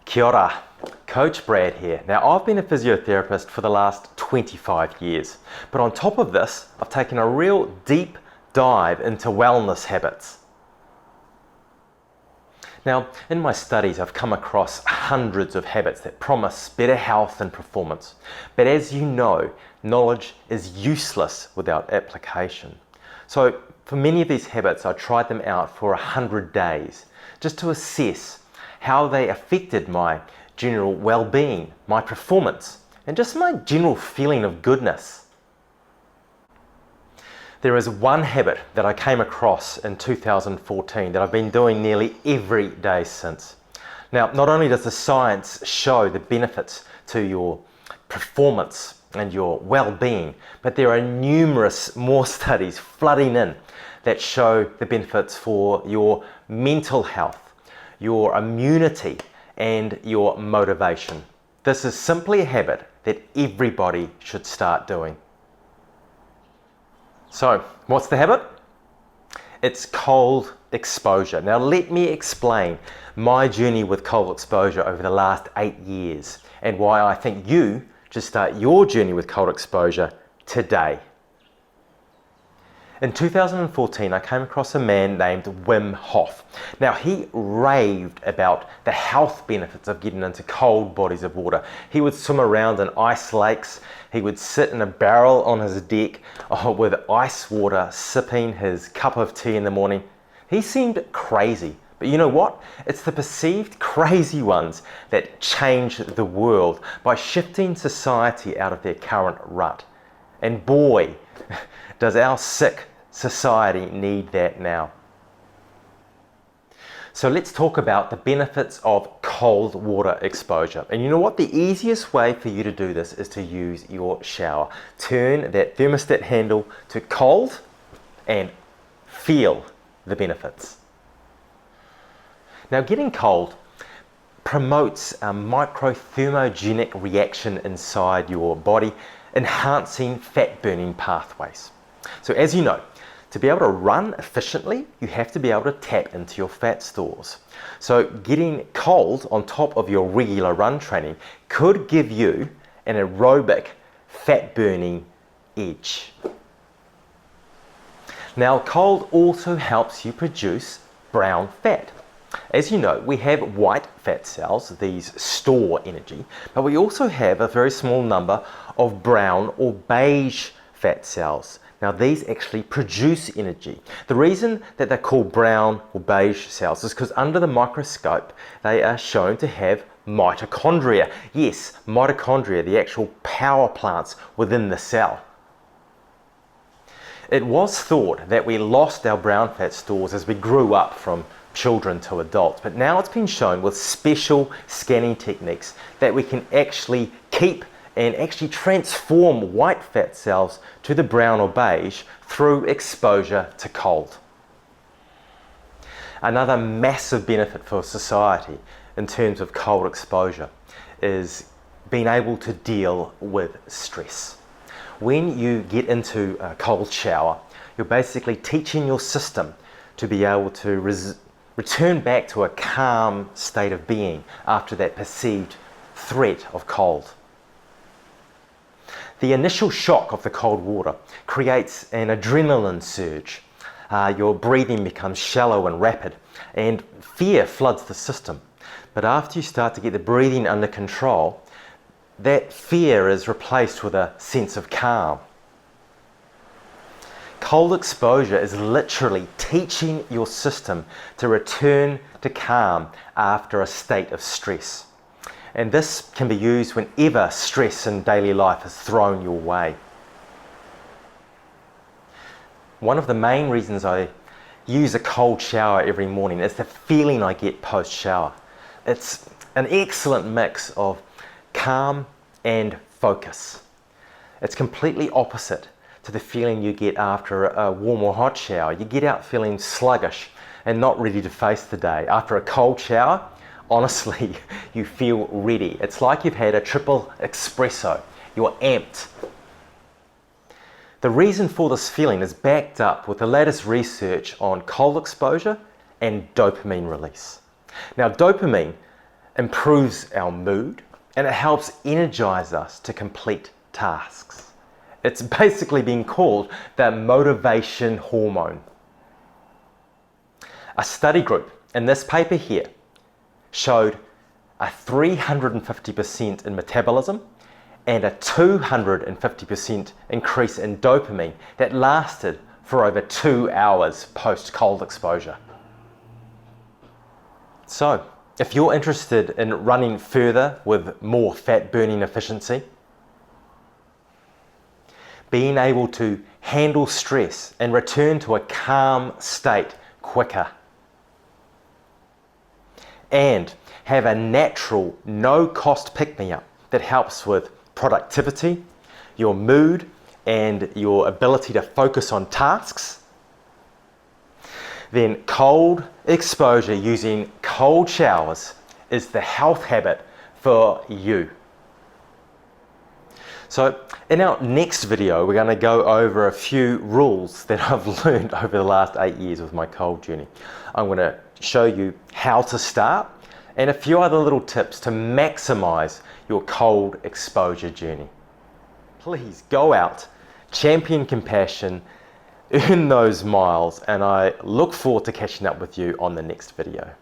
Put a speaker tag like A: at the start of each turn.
A: Kia ora, Coach Brad here. Now, I've been a physiotherapist for the last 25 years, but on top of this, I've taken a real deep dive into wellness habits. Now, in my studies, I've come across hundreds of habits that promise better health and performance. But as you know, knowledge is useless without application. So for many of these habits, I tried them out for 100 days just to assess how they affected my general well-being, my performance, and just my general feeling of goodness. There is one habit that I came across in 2014 that I've been doing nearly every day since. Now, not only does the science show the benefits to your performance and your well-being, but there are numerous more studies flooding in that show the benefits for your mental health, your immunity, and your motivation. This is simply a habit that everybody should start doing. So, what's the habit? It's cold exposure. Now, let me explain my journey with cold exposure over the last 8 years and why I think you should start your journey with cold exposure today. In 2014, I came across a man named Wim Hof. Now, he raved about the health benefits of getting into cold bodies of water. He would swim around in ice lakes. He would sit in a barrel on his deck with ice water, sipping his cup of tea in the morning. He seemed crazy. But you know what? It's the perceived crazy ones that change the world by shifting society out of their current rut. And boy, does our sick society need that now. So let's talk about the benefits of cold water exposure. And you know what? The easiest way for you to do this is to use your shower. Turn that thermostat handle to cold and feel the benefits. Now, getting cold promotes a microthermogenic reaction inside your body, enhancing fat burning pathways. So as you know, to be able to run efficiently, you have to be able to tap into your fat stores. So getting cold on top of your regular run training could give you an aerobic fat burning edge. Now, cold also helps you produce brown fat. As you know, we have white fat cells, these store energy, but we also have a very small number of brown or beige fat cells. Now, these actually produce energy. The reason that they're called brown or beige cells is because under the microscope, they are shown to have mitochondria. Yes, mitochondria, the actual power plants within the cell. It was thought that we lost our brown fat stores as we grew up from children to adults, but now it's been shown with special scanning techniques that we can actually keep and actually transform white fat cells to the brown or beige through exposure to cold. Another massive benefit for society in terms of cold exposure is being able to deal with stress. When you get into a cold shower, you're basically teaching your system to be able to return back to a calm state of being after that perceived threat of cold. The initial shock of the cold water creates an adrenaline surge. Your breathing becomes shallow and rapid, and fear floods the system. But after you start to get the breathing under control, that fear is replaced with a sense of calm. Cold exposure is literally teaching your system to return to calm after a state of stress. And this can be used whenever stress in daily life is thrown your way. One of the main reasons I use a cold shower every morning is the feeling I get post-shower. It's an excellent mix of calm and focus. It's completely opposite to the feeling you get after a warm or hot shower. You get out feeling sluggish and not ready to face the day. After a cold shower, honestly, you feel ready. It's like you've had a triple espresso. You're amped. The reason for this feeling is backed up with the latest research on cold exposure and dopamine release. Now, dopamine improves our mood, and it helps energize us to complete tasks. It's basically being called the motivation hormone. A study group in this paper here showed a 350% in metabolism and a 250% increase in dopamine that lasted for over 2 hours post cold exposure. So, if you're interested in running further with more fat burning efficiency, being able to handle stress and return to a calm state quicker, and have a natural, no-cost pick-me-up that helps with productivity, your mood, and your ability to focus on tasks, then cold exposure using cold showers is the health habit for you. So in our next video, we're going to go over a few rules that I've learned over the last 8 years with my cold journey. I'm going to show you how to start and a few other little tips to maximize your cold exposure journey. Please go out, champion compassion, earn those miles, and I look forward to catching up with you on the next video.